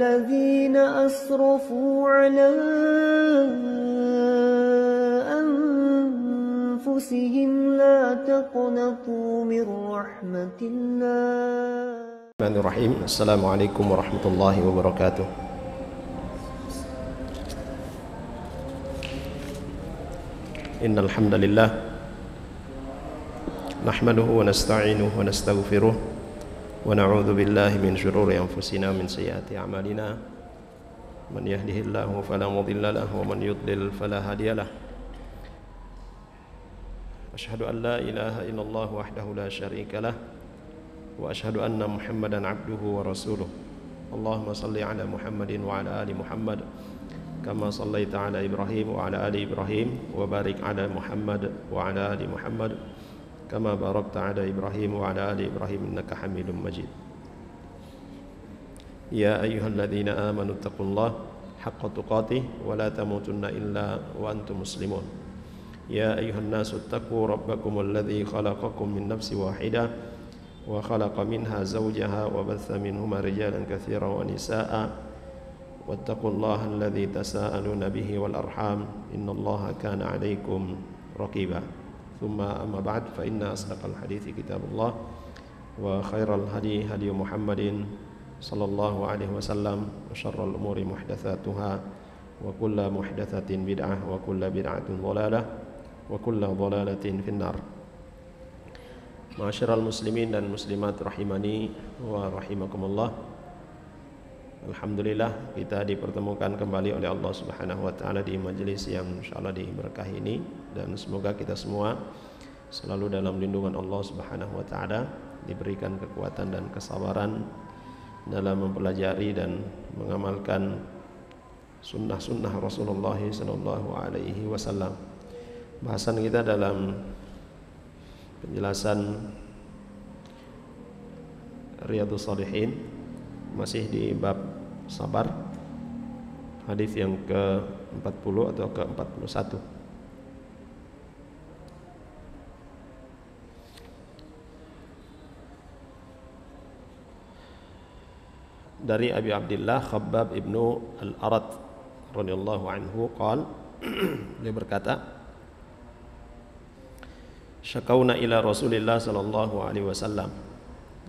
الذين أسرفوا على أنفسهم لا تقنطوا من رحمة الله. Bismillahirrahmanirrahim. Assalamualaikum warahmatullahi wabarakatuh. Innal hamdalillah nahmaduhu wa nasta'inuhu wa nastaghfiruh wa na'udzu billahi min shururi anfusina min sayyiati a'malina. Man yahdihillahu fala mudilla lahu wa man yudlil fala hadiyalah. Asyhadu an la ilaha illallah wahdahu la syarika lah wa asyhadu anna Muhammadan abduhu wa rasuluh. Allahumma salli ala Muhammadin wa ala ali Muhammad kama sallaita ala Ibrahim wa ala ali Ibrahim wa barik ala Muhammad wa ala ali Muhammad kama barakta ala Ibrahim wa ala ali Ibrahim innaka Hamidum Majid. Ya ayyuhalladzina amanu taqullaha haqqa tuqatih wa la tamutunna illa wa antum muslimun. Ya ayyuhan nasu taqu rabbakumul ladzi khalaqakum min nafsin wahidah wa khalaqa minha zawjaha wa batha minhuma rijalan katsiran wa nisaa'a wattaqullaha alladzi tasaaluna bihi wal arham innallaha kana 'alaikum raqiba. Thumma amma ba'd fa inna asdaqal hadithi kitabullah wa khairal hadi hadi Muhammadin sallallahu alaihi wasallam wa syarrul umuri muhdatsatuha wa kullu muhdatsatin bid'ah wa kullu bid'atin dhalalah wa kullu dhalalatin finnar. Ma'asyiral muslimin dan muslimat rahimani wa rahimakumullah. Alhamdulillah kita dipertemukan kembali oleh Allah Subhanahu wa taala di majelis yang insyaallah diberkahi ini, dan semoga kita semua selalu dalam lindungan Allah Subhanahu wa taala, diberikan kekuatan dan kesabaran dalam mempelajari dan mengamalkan sunnah-sunnah Rasulullah sallallahu alaihi wasallam. Bahasan kita dalam penjelasan Riyadhus Shalihin masih di bab sabar, hadis yang ke-40 atau ke-41. Dari Abi Abdullah Khabbab ibnu Al-Arat radhiyallahu anhu qala, dia berkata, syakauna ila Rasulillah sallallahu alaihi wasallam,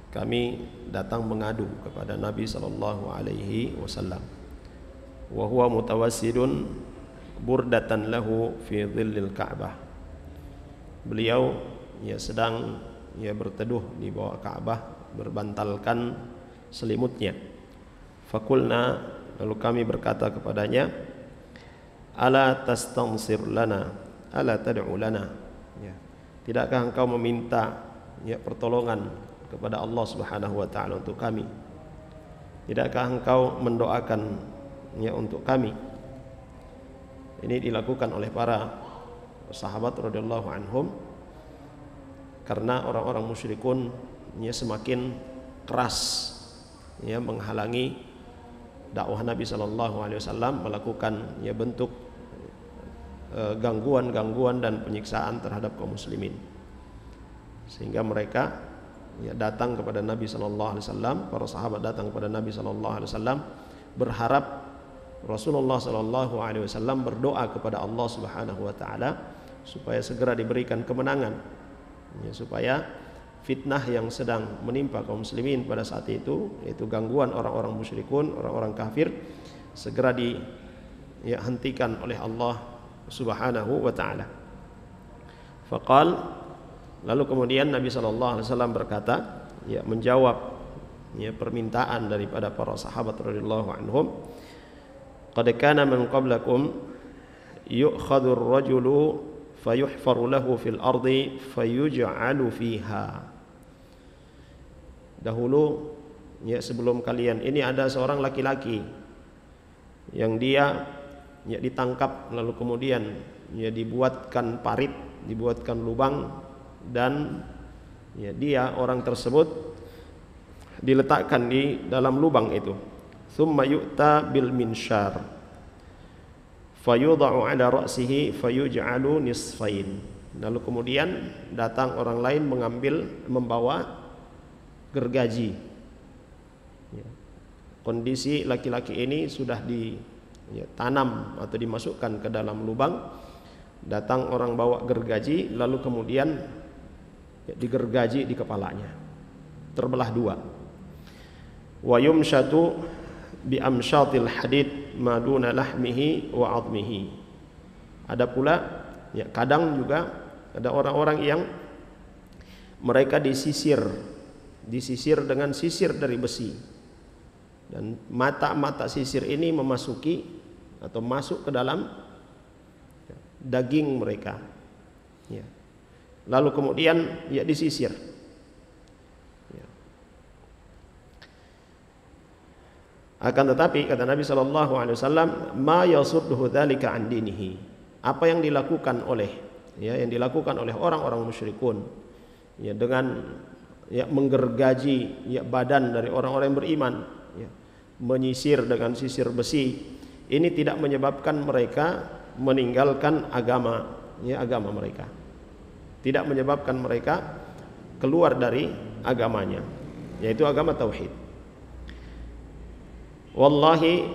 kami datang mengadu kepada Nabi sallallahu alaihi wasallam, wa huwa mutawassidun burdatan lahu fi dhillil Ka'bah. Beliau sedang berteduh di bawah Ka'bah berbantalkan selimutnya. Fakulna, lalu kami berkata kepadanya, ala tastansir lana, ala tad'u lana, tidakkah engkau meminta pertolongan kepada Allah Subhanahu wa taala untuk kami? Tidakkah engkau mendoakan untuk kami? Ini dilakukan oleh para sahabat radhiyallahu anhum karena orang-orang musyrikun semakin keras menghalangi dakwah Nabi sallallahu alaihi wasallam, melakukan bentuk gangguan-gangguan dan penyiksaan terhadap kaum muslimin, sehingga mereka datang kepada Nabi sallallahu alaihi wasallam, para sahabat datang kepada Nabi sallallahu alaihi wasallam berharap Rasulullah sallallahu alaihi wasallam berdoa kepada Allah Subhanahu wa taala supaya segera diberikan kemenangan, supaya fitnah yang sedang menimpa kaum muslimin pada saat itu, yaitu gangguan orang-orang musyrikun, orang-orang kafir, segera dihentikan oleh Allah Subhanahu wa taala. Faqal, lalu kemudian Nabi sallallahu alaihi wasallam berkata, menjawab permintaan daripada para sahabat radhiyallahu anhum, qad kana man qablakum yu'khadhu ar-rajulu fayuhfaru lahu fil ardi fayuj'alu fiha. Dahulu sebelum kalian ini ada seorang laki-laki yang dia ditangkap, lalu kemudian dibuatkan parit, dibuatkan lubang, dan dia orang tersebut diletakkan di dalam lubang itu. Thumma yu'ta bil minsyar fayudha'u ala ra'sihi fayuj'alu nisfain. Lalu kemudian datang orang lain membawa gergaji, kondisi laki-laki ini sudah ditanam atau dimasukkan ke dalam lubang, datang orang bawa gergaji, lalu kemudian digergaji di kepalanya, terbelah dua. Wa yumshatu bi amshatil hadid maduna lahmihi wa 'azmihi. Ada pula kadang juga ada orang-orang yang mereka disisir dengan sisir dari besi, dan mata-mata sisir ini memasuki atau masuk ke dalam daging mereka, lalu kemudian disisir. Akan tetapi kata Nabi SAW, ma yasudduhu dzalika an dinihi. Apa yang dilakukan oleh orang-orang musyrikun dengan menggergaji badan dari orang-orang yang beriman, menyisir dengan sisir besi, ini tidak menyebabkan mereka meninggalkan agama mereka, tidak menyebabkan mereka keluar dari agamanya, yaitu agama tauhid. Wallahi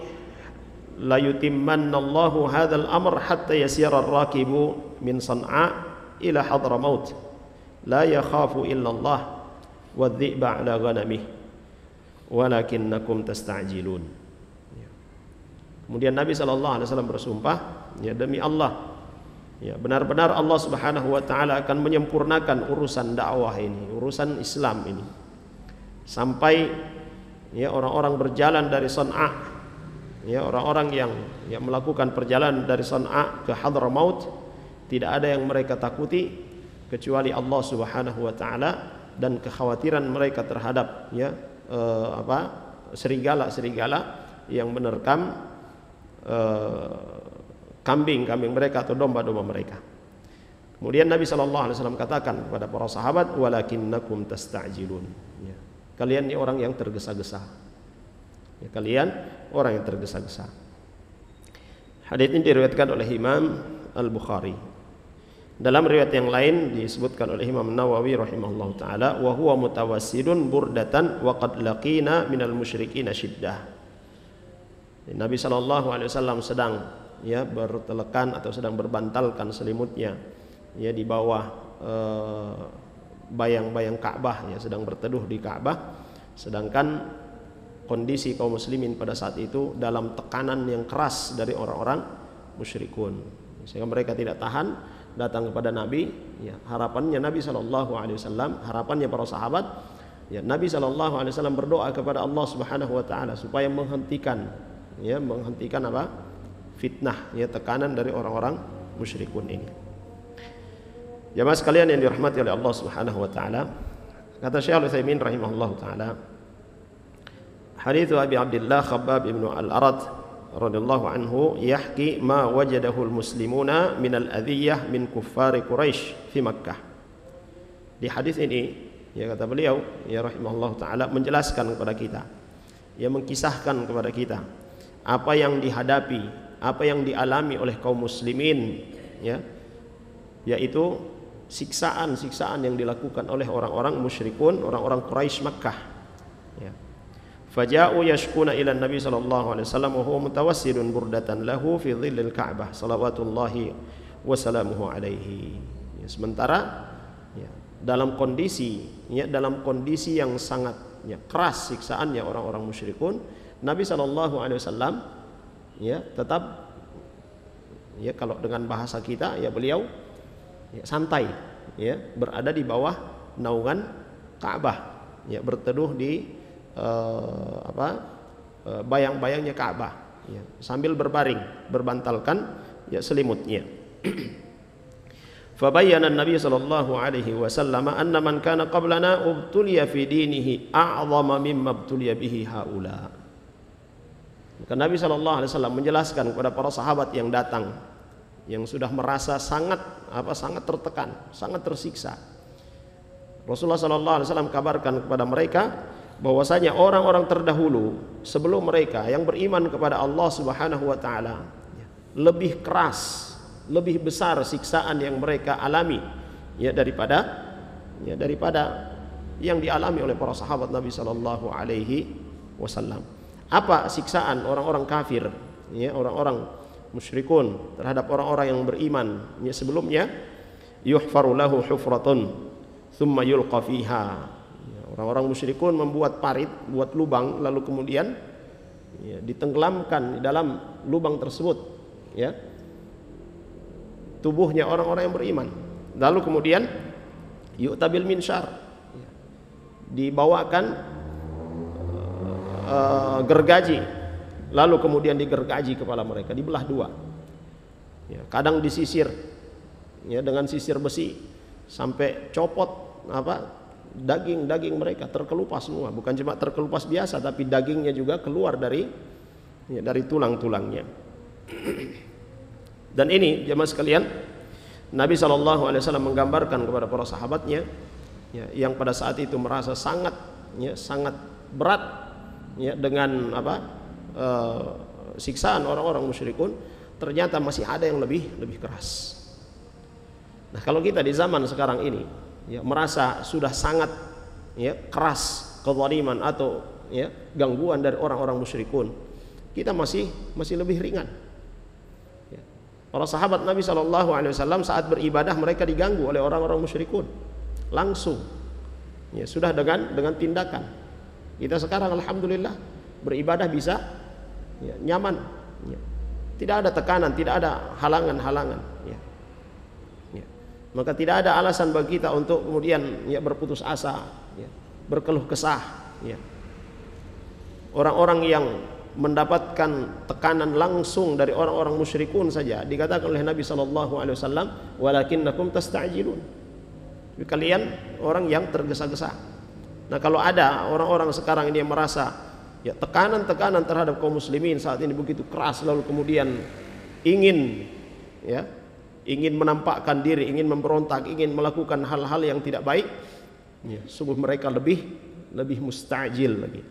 la yutimmanna Allahu hadzal amr hatta yasira ar-rakibu min San'a ila Hadramaut la yakhafu illa Allah wadh-dhi'ba 'ala ghanamihi walakinnakum tasta'jilun. Kemudian Nabi SAW bersumpah, demi Allah, benar-benar Allah Subhanahu wa taala akan menyempurnakan urusan dakwah ini, urusan Islam ini, sampai orang-orang berjalan dari San'a, orang-orang yang melakukan perjalanan dari San'a ke Hadramaut, tidak ada yang mereka takuti kecuali Allah Subhanahu wa taala dan kekhawatiran mereka terhadap serigala-serigala yang menerkam kambing-kambing mereka atau domba-domba mereka. Kemudian Nabi SAW katakan kepada para sahabat, walakinnakum tasta'jilun. Kalian ini orang yang tergesa-gesa. Kalian orang yang tergesa-gesa. Hadits ini diriwayatkan oleh Imam Al-Bukhari. Dalam riwayat yang lain disebutkan oleh Imam Nawawi rahimahullahu taala, wa huwa mutawassidun burdatan wa qad laqina minal musyrikin syiddah. Nabi SAW sedang bertelekan atau sedang berbantalkan selimutnya di bawah bayang-bayang Ka'bah, sedang berteduh di Ka'bah, sedangkan kondisi kaum muslimin pada saat itu dalam tekanan yang keras dari orang-orang musyrikun, sehingga mereka tidak tahan, datang kepada Nabi. Harapannya Nabi SAW, harapannya para sahabat, Nabi SAW berdoa kepada Allah Subhanahu wa taala supaya menghentikan fitnah, tekanan dari orang-orang musyrikun ini. Jamaah sekalian yang dirahmati oleh Allah Subhanahu wa taala, kata Syekh Al-Utsaimin rahimahullahu taala, hadits Abi Abdullah Khabbab ibn Al-Arad radhiyallahu anhu yahki ma wajadahu al-muslimuna min al-adhiyah min kuffari Quraisy fi Makkah. Di hadis ini kata beliau rahimahullahu taala menjelaskan kepada kita, mengkisahkan kepada kita apa yang dihadapi, apa yang dialami oleh kaum muslimin, yaitu siksaan-siksaan yang dilakukan oleh orang-orang musyrikun, orang-orang Quraisy Makkah. Faja'u yashkuna ila Nabi sallallahu alaihi wasallam wa huwa mutawassidun burdatan lahu fi dhillil Ka'bah salawatullahi wa salamuhu alaihi. Sementara dalam kondisi yang sangat keras siksaannya orang-orang musyrikun, Nabi sallallahu alaihi wasallam tetap kalau dengan bahasa kita beliau santai, berada di bawah naungan Ka'bah, berteduh di bayang-bayangnya Ka'bah, sambil berbantalkan selimutnya. Fabayyana Nabi sallallahu alaihi wasallam anna man kana qablana ubtuliya fi dinihi a'zama mimma ubtuliya bihi haula. Maka Nabi sallallahu alaihi wasallam menjelaskan kepada para sahabat yang datang, yang sudah merasa sangat tertekan, sangat tersiksa. Rasulullah sallallahu alaihi wasallam kabarkan kepada mereka bahwasanya orang-orang terdahulu sebelum mereka yang beriman kepada Allah Subhanahu wa taala lebih keras, lebih besar siksaan yang mereka alami daripada yang dialami oleh para sahabat Nabi sallallahu alaihi wasallam. Apa siksaan orang-orang kafir, ya, orang-orang musyrikun terhadap orang-orang yang beriman, ya, sebelumnya? Yuhfaru lahu hufratun thumma yulqa fiha. Orang-orang musyrikun membuat parit, buat lubang, lalu kemudian, ya, ditenggelamkan di dalam lubang tersebut, ya, tubuhnya orang-orang yang beriman. Lalu kemudian yu'tabil minsyar, dibawakan gergaji, lalu kemudian digergaji kepala mereka, dibelah dua, ya, kadang disisir, ya, dengan sisir besi sampai copot daging mereka, terkelupas semua. Bukan cuma terkelupas biasa, tapi dagingnya juga keluar dari tulang-tulangnya. Dan ini jemaah sekalian, Nabi SAW menggambarkan kepada para sahabatnya, ya, yang pada saat itu merasa sangat berat, ya, dengan siksaan orang-orang musyrikun, ternyata masih ada yang lebih keras. Nah, kalau kita di zaman sekarang ini, ya, merasa sudah sangat, ya, keras kezaliman atau, ya, gangguan dari orang-orang musyrikun, kita masih lebih ringan. Ya. Para sahabat Nabi SAW saat beribadah mereka diganggu oleh orang-orang musyrikun langsung, ya, sudah dengan tindakan. Kita sekarang alhamdulillah beribadah bisa, ya, nyaman, ya. Tidak ada tekanan, tidak ada halangan-halangan, ya. Ya. Maka tidak ada alasan bagi kita untuk kemudian, ya, berputus asa, ya, berkeluh kesah, ya. Orang-orang yang mendapatkan tekanan langsung dari orang-orang musyrikun saja dikatakan oleh Nabi SAW, walakinnakum tasta'jilun, kalian orang yang tergesa-gesa. Nah, kalau ada orang-orang sekarang ini yang merasa, ya, tekanan-tekanan terhadap kaum muslimin saat ini begitu keras, lalu kemudian ingin menampakkan diri, ingin memberontak, ingin melakukan hal-hal yang tidak baik, ya, sungguh mereka lebih mustajil lagi,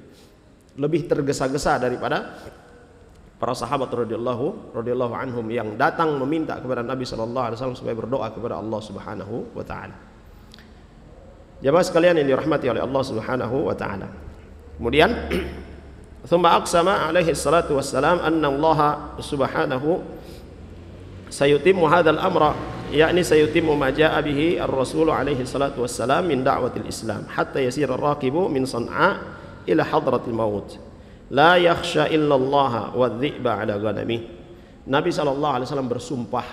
lebih tergesa-gesa daripada para sahabat radhiyallahu anhum yang datang meminta kepada Nabi SAW supaya berdoa kepada Allah Subhanahu wa taala. Jemaah sekalian yang dirahmati oleh Allah Subhanahu wa taala. Kemudian thumma aqsama alaihi salatu wassalam anna Allah Subhanahu sayutimmu hadzal amra, yakni sayutimmu ma jaa bihi ar-rasul alaihi salatu wassalam min da'watil Islam hatta yasira ar-raqibu min San'a ila hadratil maut la yakhsha illa Allah wa dhi'ba ala ghanami. Nabi sallallahu alaihi wasallam bersumpah,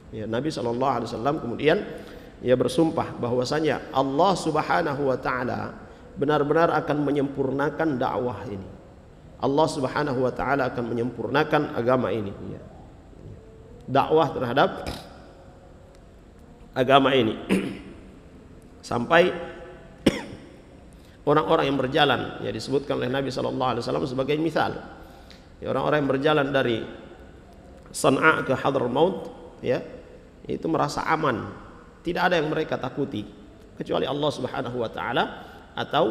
ya, Nabi sallallahu alaihi wasallam kemudian, ia bersumpah bahwasanya Allah Subhanahu wa taala benar-benar akan menyempurnakan dakwah ini. Allah Subhanahu wa taala akan menyempurnakan agama ini, ya. Dakwah terhadap agama ini sampai orang-orang yang berjalan, ya, disebutkan oleh Nabi sallallahu alaihi wasallam sebagai misal, ya, orang-orang yang berjalan dari San'a ke Hadramaut, ya, itu merasa aman. Tidak ada yang mereka takuti kecuali Allah Subhanahu wa taala atau,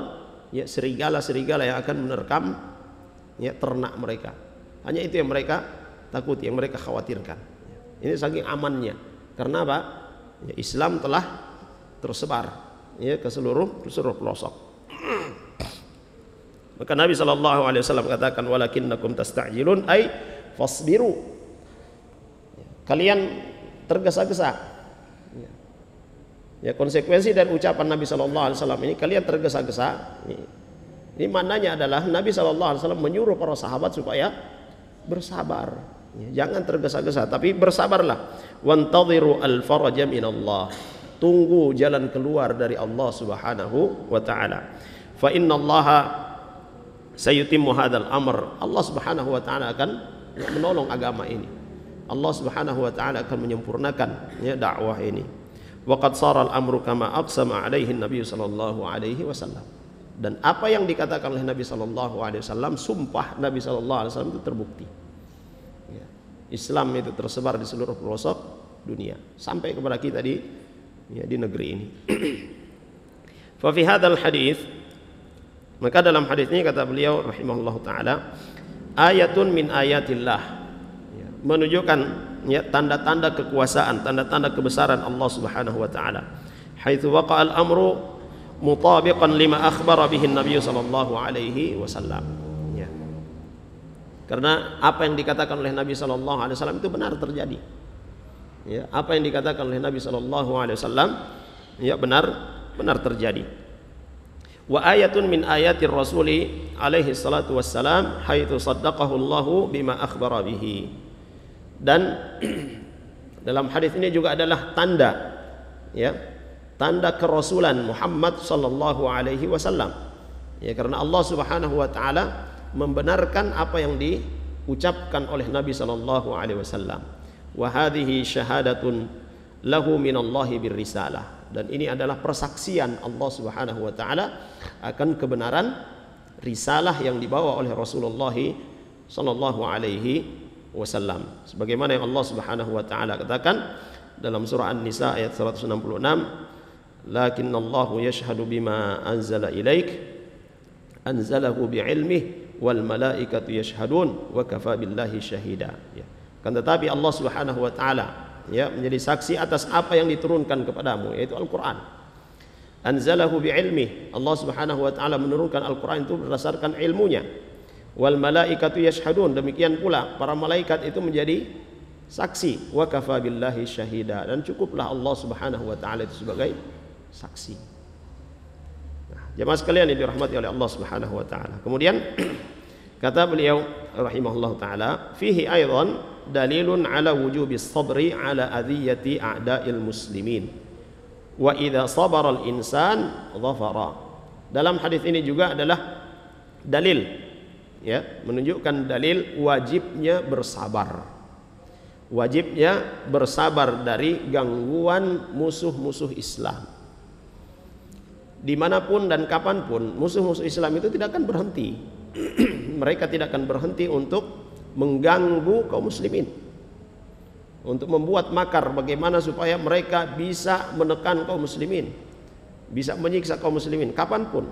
ya, serigala-serigala yang akan menerkam, ya, ternak mereka. Hanya itu yang mereka takuti, yang mereka khawatirkan. Ini saking amannya. Karena apa? Ya, Islam telah tersebar, ya, ke seluruh pelosok. Maka Nabi SAW katakan walakinnakum tasta'jilun ay fasbiru. Kalian tergesa-gesa. Ya, konsekuensi dari ucapan Nabi SAW ini, kalian tergesa-gesa. Ini maknanya adalah Nabi SAW menyuruh para sahabat supaya bersabar. Ya, jangan tergesa-gesa, tapi bersabarlah. Wantadhiru al-faraja minallah. Tunggu jalan keluar dari Allah Subhanahu wa taala. Fa innallaha sayutimmu hadzal amr. Allah Subhanahu wa taala akan, ya, menolong agama ini. Allah Subhanahu wa taala akan menyempurnakan, ya, dakwah ini. Waqad sara al-amru kama aqsama alaihi Nabi sallallahu alaihi wasallam. Dan apa yang dikatakan oleh Nabi sallallahu alaihi wasallam, sumpah Nabi sallallahu alaihi wasallam itu terbukti. Ya. Islam itu tersebar di seluruh pelosok dunia sampai kepada kita di negeri ini. Fa fi hadzal hadis, maka dalam hadis ini kata beliau rahimahullahu taala, ayatun min ayatillah, ya, menunjukkan, ya, tanda-tanda kekuasaan, tanda-tanda kebesaran Allah Subhanahu wa taala. Haitsu waqa'a al-amru mutabiqan lima akhbara bihi an-nabiy sallallahu alaihi wasallam. Ya. Karena apa yang dikatakan oleh Nabi sallallahu alaihi wasallam itu benar terjadi. Ya, apa yang dikatakan oleh Nabi sallallahu alaihi wasallam ya benar terjadi. Wa ayatun min ayatir rasuli alaihi salatu wassalam haitsu saddaqahu Allahu bima akhbara bihi. Dan dalam hadis ini juga adalah tanda, ya, tanda kerasulan Muhammad sallallahu alaihi wasallam. Ya, karena Allah Subhanahu wa taala membenarkan apa yang diucapkan oleh Nabi sallallahu alaihi wasallam. Wa hadhihi syahadatun lahu minallahi birrisalah. Dan ini adalah persaksian Allah Subhanahu wa taala akan kebenaran risalah yang dibawa oleh Rasulullah sallallahu alaihi wasallam. Sebagaimana yang Allah Subhanahu wa taala katakan dalam surah An-Nisa ayat 166, "Lakinnallahu yashhadu bima anzala ilaik anzalahu bi'ilmihi wal malaikatu yashhadun wa kafa billahi syahida." Ya. Kan tetapi Allah Subhanahu wa taala ya menjadi saksi atas apa yang diturunkan kepadamu, yaitu Al-Qur'an. Anzalahu bi'ilmihi, Allah Subhanahu wa taala menurunkan Al-Qur'an itu berdasarkan ilmunya. Wal malaikatu yashhadun, demikian pula para malaikat itu menjadi saksi. Wa kafa billahi syahida, dan cukuplah Allah Subhanahu wa taala itu sebagai saksi. Nah, jemaah sekalian yang dirahmati oleh Allah Subhanahu wa taala. Kemudian kata beliau rahimahullahu taala, fihi aidan dalilun ala wujubi sabri ala adhiyati a'da'il muslimin. Wa idza sabara al-insan dhafara. Dalam hadis ini juga adalah dalil, ya, menunjukkan dalil wajibnya bersabar. Wajibnya bersabar dari gangguan musuh-musuh Islam. Dimanapun dan kapanpun musuh-musuh Islam itu tidak akan berhenti. Mereka tidak akan berhenti untuk mengganggu kaum muslimin, untuk membuat makar bagaimana supaya mereka bisa menekan kaum muslimin, bisa menyiksa kaum muslimin kapanpun,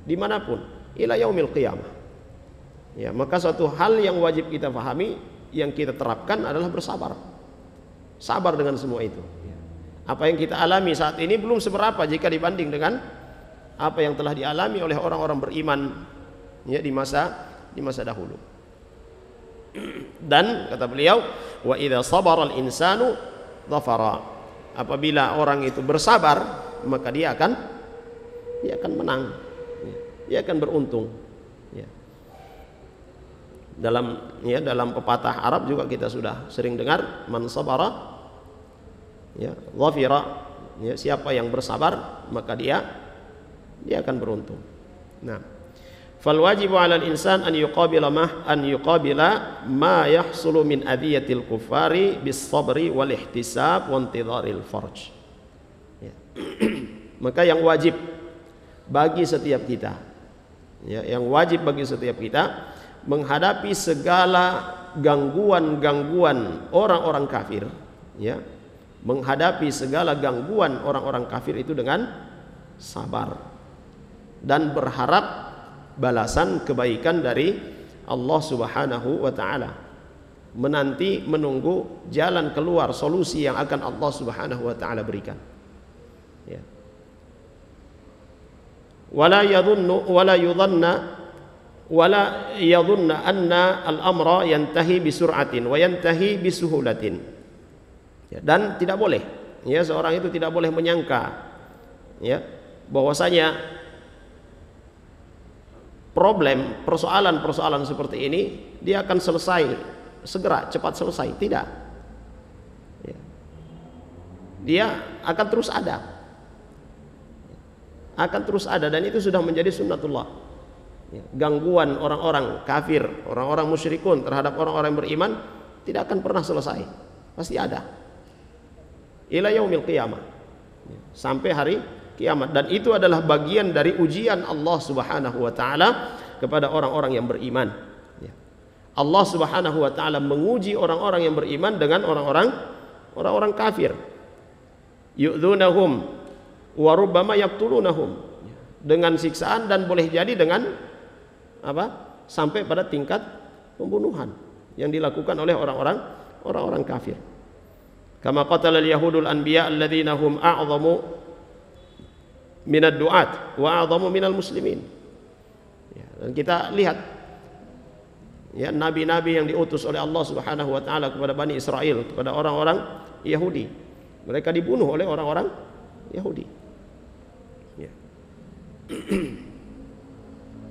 dimanapun, ila yaumil qiyamah. Ya, maka suatu hal yang wajib kita pahami, yang kita terapkan adalah bersabar. Sabar dengan semua itu. Apa yang kita alami saat ini belum seberapa jika dibanding dengan apa yang telah dialami oleh orang-orang beriman ya di masa dahulu. Dan kata beliau, wa idza sabara al-insanu dhafara. Apabila orang itu bersabar, maka dia akan menang. Dia akan beruntung. Dalam pepatah Arab juga kita sudah sering dengar, man sabara ya dhafira, ya, siapa yang bersabar maka dia akan beruntung. Nah, fal wajibu 'alal insan an yuqabila ma yahsulu min adhiyatil kuffari bis sabri wal ihtisab wa intidharil farj. Ya. Maka yang wajib bagi setiap kita, ya, yang wajib bagi setiap kita menghadapi segala gangguan-gangguan orang-orang kafir, ya, menghadapi segala gangguan orang-orang kafir itu dengan sabar dan berharap balasan kebaikan dari Allah Subhanahu wa taala, menunggu jalan keluar, solusi yang akan Allah Subhanahu wa taala berikan, ya. Wala yadhunna anna al-amra yantahi bisur'atin wa yantahi bisuhulatin. Ya, dan tidak boleh, ya, seorang itu tidak boleh menyangka, ya, bahwasanya persoalan seperti ini dia akan selesai segera, cepat selesai. Tidak, ya. Dia akan terus ada, dan itu sudah menjadi sunnatullah. Ya, gangguan orang-orang kafir, orang-orang musyrikun terhadap orang-orang beriman tidak akan pernah selesai, pasti ada ila yaumil qiyamah, ya, sampai hari kiamat. Dan itu adalah bagian dari ujian Allah Subhanahu wa taala kepada orang-orang yang beriman, ya. Allah Subhanahu wa taala menguji orang-orang yang beriman dengan orang-orang kafir. Yu'dzunahum wa rubbama yaqtulunahum, dengan siksaan dan boleh jadi dengan sampai pada tingkat pembunuhan yang dilakukan oleh orang-orang kafir. Kama qatala al-yahudul anbiya alladzina hum a'zamu minad du'at wa a'zamu minal muslimin. Ya, dan kita lihat, ya nabi-nabi yang diutus oleh Allah Subhanahu wa taala kepada Bani Israel, kepada orang-orang Yahudi. Mereka dibunuh oleh orang-orang Yahudi. Ya.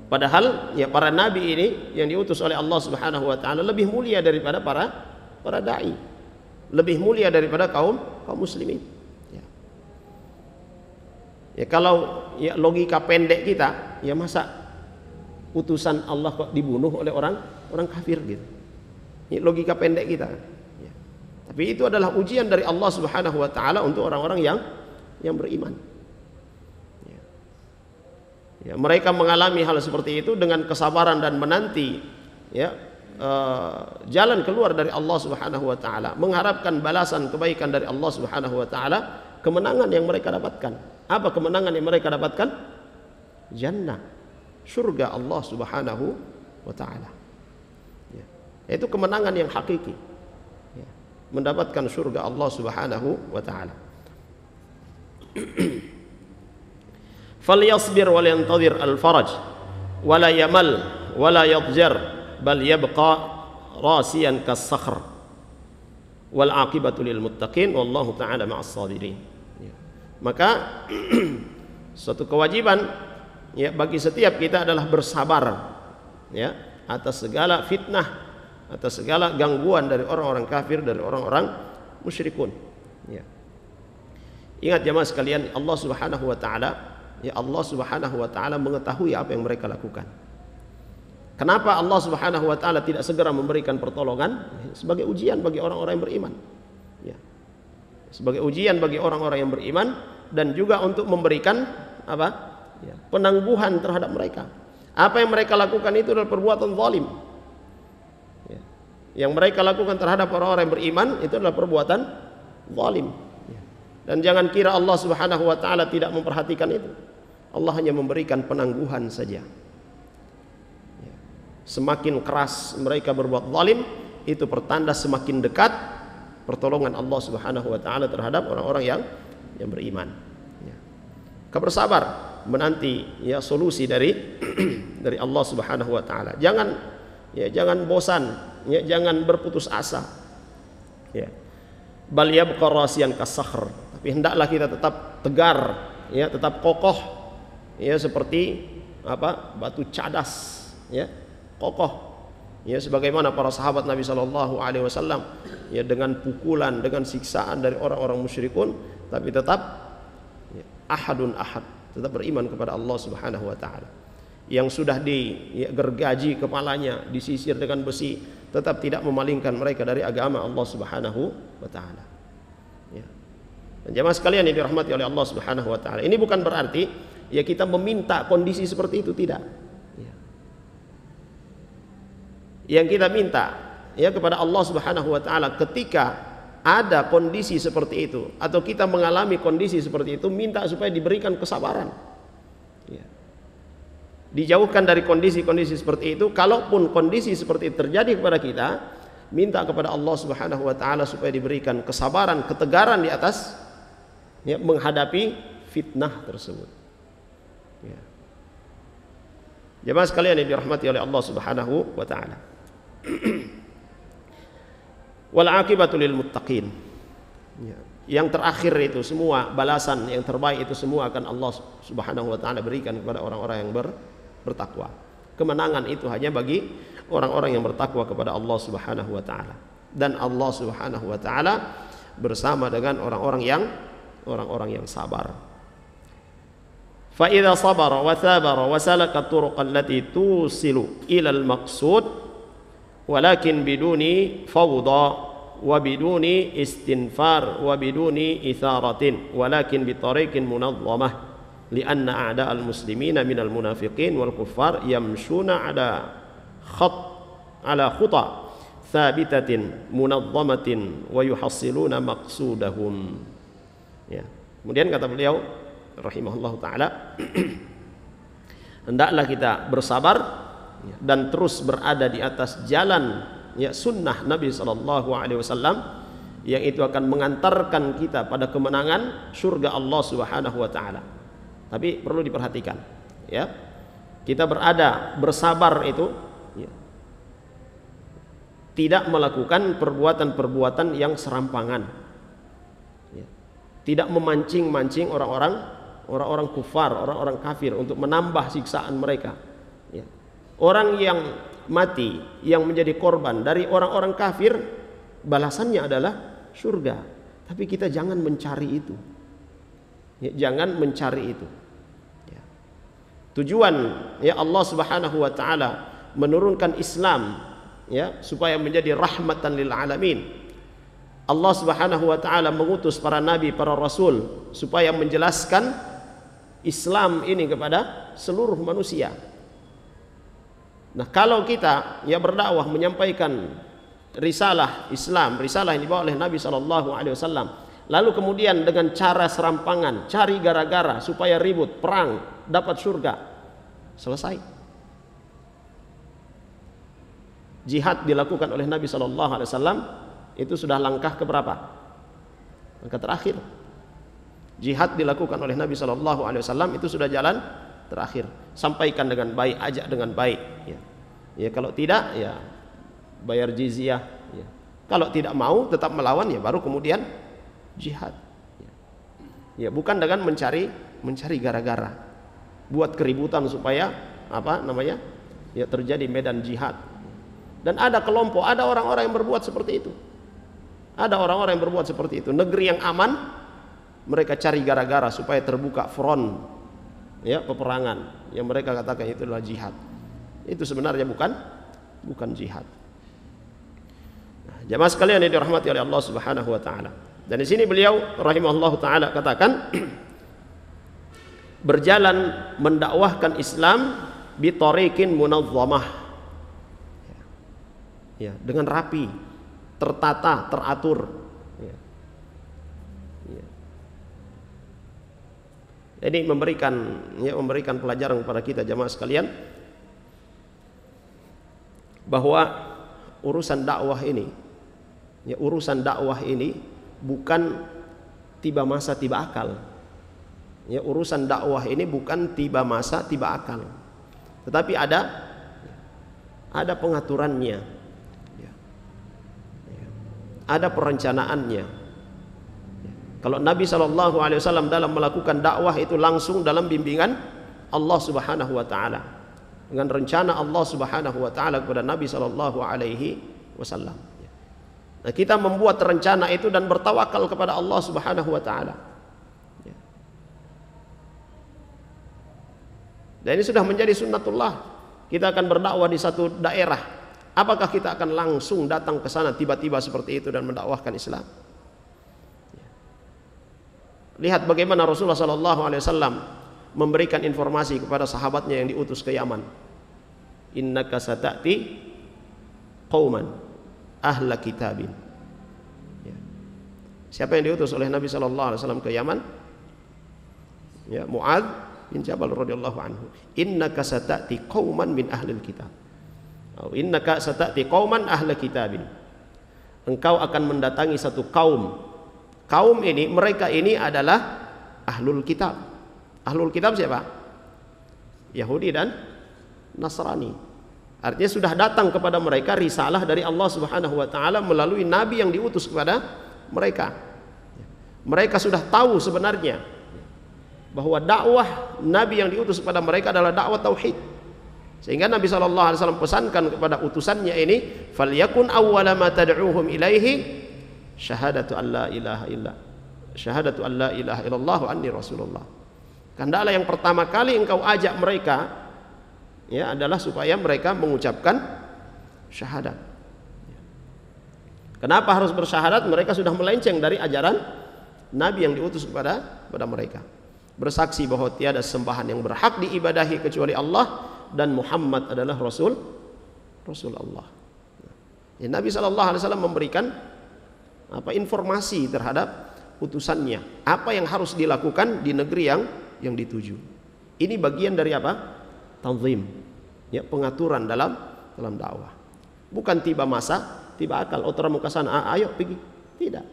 Padahal ya para nabi ini yang diutus oleh Allah Subhanahu wa taala lebih mulia daripada para dai. Lebih mulia daripada kaum muslimin. Ya. Ya kalau ya logika pendek kita, ya masa utusan Allah kok dibunuh oleh orang kafir gitu. Ini logika pendek kita. Ya. Tapi itu adalah ujian dari Allah Subhanahu wa taala untuk orang-orang yang beriman. Ya. Ya, mereka mengalami hal seperti itu dengan kesabaran dan menanti ya jalan keluar dari Allah Subhanahu wa taala, mengharapkan balasan kebaikan dari Allah Subhanahu wa taala, kemenangan yang mereka dapatkan. Apa kemenangan yang mereka dapatkan? Jannah, surga Allah Subhanahu wa taala. Ya. Itu kemenangan yang hakiki. Ya. Mendapatkan surga Allah Subhanahu wa taala. Falyasbir wal yantadhir al-faraj wala yamal wala yadjar bal yabqa rasiyan kas-sakhr wal aqibatu lil muttaqin wallahu ta'ala ma'as sabirin. Ya. Maka suatu kewajiban ya bagi setiap kita adalah bersabar ya atas segala fitnah, atas segala gangguan dari orang-orang kafir, dari orang-orang musyrikun. Ya. Ingat jemaah sekalian, Allah Subhanahu wa taala, ya Allah Subhanahu wa taala mengetahui apa yang mereka lakukan. Kenapa Allah Subhanahu wa taala tidak segera memberikan pertolongan? Sebagai ujian bagi orang-orang yang beriman. Ya. Sebagai ujian bagi orang-orang yang beriman dan juga untuk memberikan apa? Ya, penangguhan terhadap mereka. Apa yang mereka lakukan itu adalah perbuatan zalim. Ya. Yang mereka lakukan terhadap orang-orang yang beriman itu adalah perbuatan zalim. Ya. Dan jangan kira Allah Subhanahu wa taala tidak memperhatikan itu. Allah hanya memberikan penangguhan saja. Semakin keras mereka berbuat zalim, itu pertanda semakin dekat pertolongan Allah Subhanahu wa taala terhadap orang-orang yang beriman. Ya. Bersabar menanti ya solusi dari dari Allah Subhanahu wa taala. Jangan bosan, ya jangan berputus asa. Ya. Bal yabqa rasiyan kas-sakhr. Tapi hendaklah kita tetap tegar, ya, tetap kokoh, ya seperti apa? Batu cadas, ya. Kokoh ya sebagaimana para sahabat Nabi sallallahu alaihi wasallam ya dengan pukulan, dengan siksaan dari orang-orang musyrikun, tapi tetap ya, ahadun ahad, tetap beriman kepada Allah Subhanahu wa taala. Yang sudah digergaji kepalanya, disisir dengan besi, tetap tidak memalingkan mereka dari agama Allah Subhanahu wa taala. Ya. Dan jemaah sekalian yang dirahmati oleh Allah Subhanahu wa taala, ini bukan berarti ya kita meminta kondisi seperti itu, tidak. Yang kita minta ya kepada Allah Subhanahu wa taala ketika ada kondisi seperti itu atau kita mengalami kondisi seperti itu, minta supaya diberikan kesabaran. Ya. Dijauhkan dari kondisi-kondisi seperti itu. Kalaupun kondisi seperti itu terjadi kepada kita, minta kepada Allah Subhanahu wa taala supaya diberikan kesabaran, ketegaran di atas ya, menghadapi fitnah tersebut. Ya. Jemaah sekalian yang dirahmati oleh Allah Subhanahu wa taala. Wal aqibatu lil muttaqin. Ya. Yang terakhir itu semua balasan yang terbaik itu semua akan Allah Subhanahu wa taala berikan kepada orang-orang yang bertakwa. Kemenangan itu hanya bagi orang-orang yang bertakwa kepada Allah Subhanahu wa taala. Dan Allah Subhanahu wa taala bersama dengan orang-orang yang sabar. Fa idza sabara wa thabara wa salaka turuq allati tusilu ila al-maqsud walakin biduni fawda wa biduni istinfar wa biduni itharatin walakin bitariqin munazzamah lianna a'da al-muslimina minal munafiqin wal kuffar yamshuna ala khuta thabitatin munazzamatin wa yuhassiluna maqsudahum. Ya. Kemudian kata beliau rahimahullahu taala, hendaklah kita bersabar dan terus berada di atas jalan ya sunnah Nabi sallallahu alaihi wasallam yang itu akan mengantarkan kita pada kemenangan surga Allah Subhanahu wa taala. Tapi perlu diperhatikan ya. Kita bersabar itu ya, tidak melakukan perbuatan-perbuatan yang serampangan, ya. Tidak memancing-mancing orang-orang kufar, orang-orang kafir untuk menambah siksaan mereka, ya. Orang yang mati, yang menjadi korban dari orang-orang kafir, balasannya adalah surga. Tapi kita jangan mencari itu, ya, jangan mencari itu, ya. Tujuan, ya, Allah Subhanahu wa taala menurunkan Islam, ya, supaya menjadi rahmatan lil alamin. Allah Subhanahu wa taala mengutus para nabi, para rasul supaya menjelaskan Islam ini kepada seluruh manusia. Nah, kalau kita, ya, berdakwah menyampaikan risalah Islam, risalah yang dibawa oleh Nabi SAW, lalu kemudian dengan cara serampangan, cari gara-gara supaya ribut, perang, dapat surga, selesai. Jihad dilakukan oleh Nabi SAW itu sudah langkah keberapa? Langkah terakhir. Jihad dilakukan oleh Nabi SAW itu sudah jalan terakhir. Sampaikan dengan baik, ajak dengan baik, ya. Ya, kalau tidak, ya, bayar jizyah, ya. Kalau tidak mau tetap melawan, ya, baru kemudian jihad, ya. Ya, bukan dengan mencari gara-gara, buat keributan supaya apa namanya, ya, terjadi medan jihad. Dan ada kelompok, ada orang-orang yang berbuat seperti itu. Ada orang-orang yang berbuat seperti itu. Negeri yang aman, mereka cari gara-gara supaya terbuka front, ya, peperangan yang mereka katakan itu adalah jihad. Itu sebenarnya bukan jihad. Nah, jamaah sekalian yang dirahmati oleh Allah Subhanahu wa taala. Dan di sini beliau rahimahullahu taala katakan berjalan mendakwahkan Islam bi tariqin munazzamah. Ya, dengan rapi, tertata, teratur, ya. Ya. Jadi memberikan pelajaran kepada kita jamaah sekalian bahwa urusan dakwah ini, ya, urusan dakwah ini bukan tiba masa tiba akal. Ya, urusan dakwah ini bukan tiba masa tiba akal, tetapi ada pengaturannya, ya. Ya. Ada perencanaannya. Ya. Kalau Nabi SAW dalam melakukan dakwah itu langsung dalam bimbingan Allah Subhanahu wa taala, dengan rencana Allah Subhanahu wa taala kepada Nabi SAW. Nah, kita membuat rencana itu dan bertawakal kepada Allah Subhanahu wa taala. Dan ini sudah menjadi sunnatullah. Kita akan berdakwah di satu daerah. Apakah kita akan langsung datang ke sana tiba-tiba seperti itu dan mendakwahkan Islam? Lihat bagaimana Rasulullah SAW memberikan informasi kepada sahabatnya yang diutus ke Yaman. Innaka sata'ti qauman ahla kitabin. Ya. Siapa yang diutus oleh Nabi SAW ke Yaman? Ya, Mu'adz bin Jabal radhiyallahu anhu. Innaka sata'ti qauman min ahlil kitab. Atau innaka sata'ti qauman ahla kitabin. Engkau akan mendatangi satu kaum. Kaum ini, mereka ini adalah ahlul kitab. Ahlul kitab siapa? Yahudi dan Nasrani. Artinya sudah datang kepada mereka risalah dari Allah Subhanahu wa taala melalui nabi yang diutus kepada mereka. Mereka sudah tahu sebenarnya bahwa dakwah nabi yang diutus kepada mereka adalah dakwah tauhid. Sehingga Nabi SAW pesankan kepada utusannya ini, falyakun awwala ma tad'uuhum ilaihi syahadatu an la ilaha illallah wa anni rasulullah. Hendaklah yang pertama kali engkau ajak mereka, ya, adalah supaya mereka mengucapkan syahadat. Kenapa harus bersyahadat? Mereka sudah melenceng dari ajaran Nabi yang diutus kepada mereka. Bersaksi bahwa tiada sembahan yang berhak diibadahi kecuali Allah dan Muhammad adalah Rasul Allah. Ya, Nabi SAW memberikan informasi terhadap utusannya, apa yang harus dilakukan di negeri yang dituju. Ini bagian dari apa? Tanzim, ya, pengaturan dalam dakwah. Bukan tiba masa, tiba akal. Otor mau ke sana, ayo pergi. Tidak,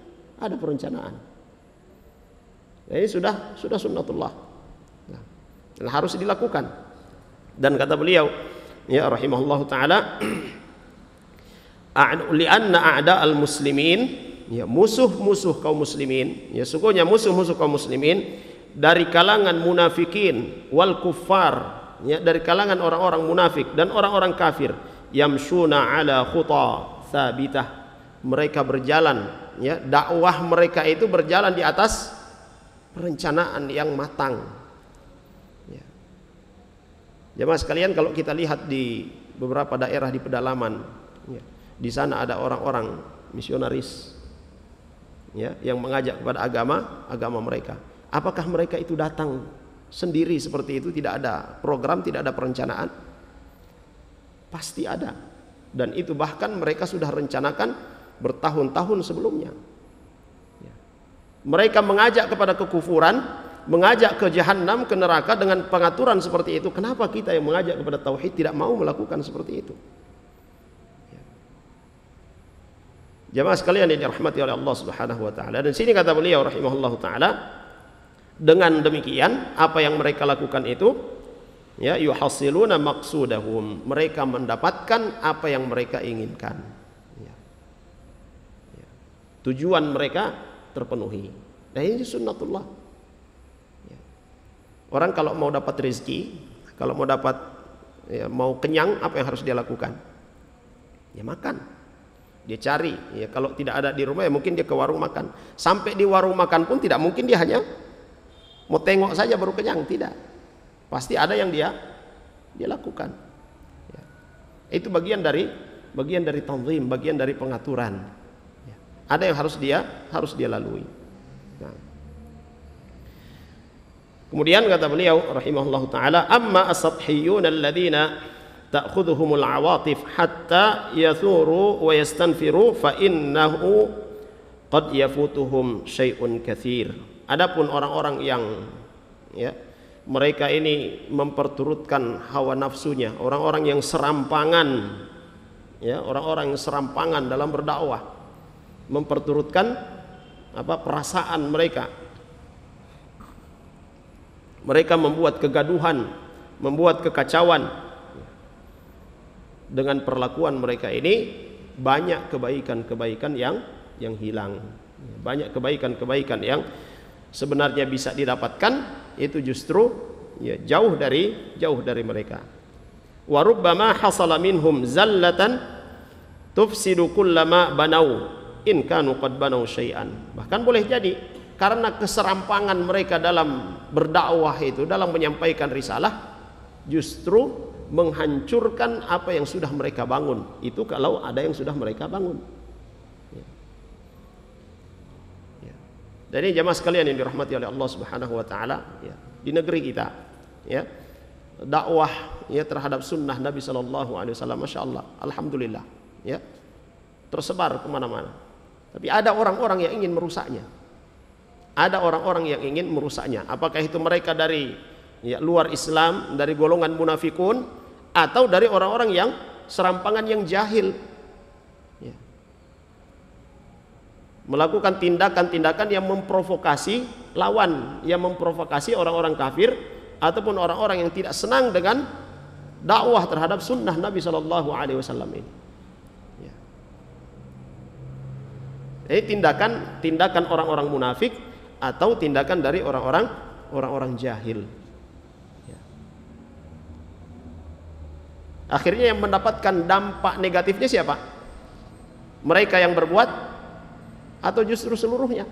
ada perencanaan. Ini sudah sunnatullah. Nah, harus dilakukan. Dan kata beliau, ya rahimahullahu taala, li'anna a'da'al muslimin, ya, musuh-musuh kaum muslimin, ya, sungguhnya musuh-musuh kaum muslimin dari kalangan munafikin wal kuffar, ya, dari kalangan orang-orang munafik dan orang-orang kafir, yamshuna ala khuta thabitah, mereka berjalan, ya, dakwah mereka itu berjalan di atas perencanaan yang matang. Ya. Jemaah sekalian, kalau kita lihat di beberapa daerah di pedalaman, ya, di sana ada orang-orang misionaris, ya, yang mengajak kepada agama mereka. Apakah mereka itu datang sendiri seperti itu, tidak ada program, tidak ada perencanaan? Pasti ada. Dan itu bahkan mereka sudah rencanakan bertahun-tahun sebelumnya. Ya. Mereka mengajak kepada kekufuran, mengajak ke jahanam, ke neraka dengan pengaturan seperti itu. Kenapa kita yang mengajak kepada tauhid tidak mau melakukan seperti itu? Jamaah sekalian yang dirahmati oleh Allah Subhanahu wa taala. Dan sini kata beliau rahimahullahu taala, dengan demikian apa yang mereka lakukan itu, ya, yuhasiluna maqsudahum, mereka mendapatkan apa yang mereka inginkan. Ya. Ya. Tujuan mereka terpenuhi. Nah, ini sunnatullah. Ya. Orang kalau mau dapat rezeki, kalau mau dapat, ya, mau kenyang, apa yang harus dia lakukan? Ya, makan. Dia cari, ya, kalau tidak ada di rumah ya mungkin dia ke warung makan. Sampai di warung makan pun tidak mungkin dia hanya mau tengok saja baru kenyang, tidak. Pasti ada yang dia lakukan. Ya. Itu bagian dari tanzim, bagian dari pengaturan. Ya. Ada yang harus dia lalui. Nah. Kemudian kata beliau rahimahullahu taala, amma as-sathhiyun alladziina ta'khudhuhumul 'awatif hatta yathuru wa yastanfiru fa innahu qad yafutuhum syai'un katsir. Adapun orang-orang yang, ya, mereka ini memperturutkan hawa nafsunya, orang-orang yang serampangan, ya, orang-orang yang serampangan dalam berdakwah, memperturutkan perasaan mereka. Mereka membuat kegaduhan, membuat kekacauan. Dengan perlakuan mereka ini banyak kebaikan-kebaikan yang hilang. Banyak kebaikan-kebaikan yang sebenarnya bisa didapatkan itu justru, ya, jauh dari mereka. Wa rubbama hasala minhum zallatan tufsidu kullama banau in kanu qad banau syai'an. Bahkan boleh jadi karena keserampangan mereka dalam berdakwah itu, dalam menyampaikan risalah, justru menghancurkan apa yang sudah mereka bangun. Itu kalau ada yang sudah mereka bangun. Ya. Ya. Jadi jamaah sekalian yang dirahmati oleh Allah Subhanahu wa taala, ya, di negeri kita, ya, dakwah, ya, terhadap sunnah Nabi sallallahu alaihi wasallam, masya Allah, alhamdulillah, ya, tersebar kemana-mana. Tapi ada orang-orang yang ingin merusaknya. Ada orang-orang yang ingin merusaknya. Apakah itu mereka dari, ya, luar Islam, dari golongan munafikun, atau dari orang-orang yang serampangan, yang jahil, ya, melakukan tindakan-tindakan yang memprovokasi lawan, yang memprovokasi orang-orang kafir ataupun orang-orang yang tidak senang dengan dakwah terhadap sunnah Nabi Shallallahu Alaihi Wasallam ini. Ya. Ini tindakan orang-orang munafik atau tindakan dari orang-orang jahil. Akhirnya yang mendapatkan dampak negatifnya siapa? Mereka yang berbuat atau justru seluruhnya?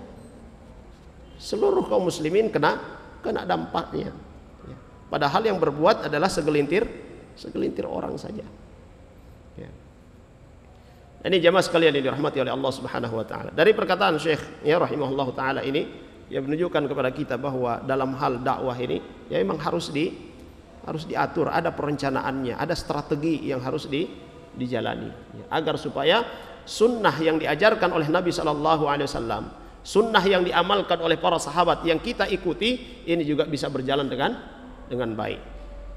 Seluruh kaum muslimin kena dampaknya. Ya. Padahal yang berbuat adalah segelintir orang saja. Ya. Ini jamaah sekalian yang dirahmati oleh Allah Subhanahu wa taala. Dari perkataan Syekh, ya, rahimahullah taala ini, ya, menunjukkan kepada kita bahwa dalam hal dakwah ini, ya, memang harus diatur, ada perencanaannya, ada strategi yang harus dijalani, ya, agar supaya sunnah yang diajarkan oleh Nabi Shallallahu Alaihi Wasallam, sunnah yang diamalkan oleh para sahabat yang kita ikuti, ini juga bisa berjalan dengan baik.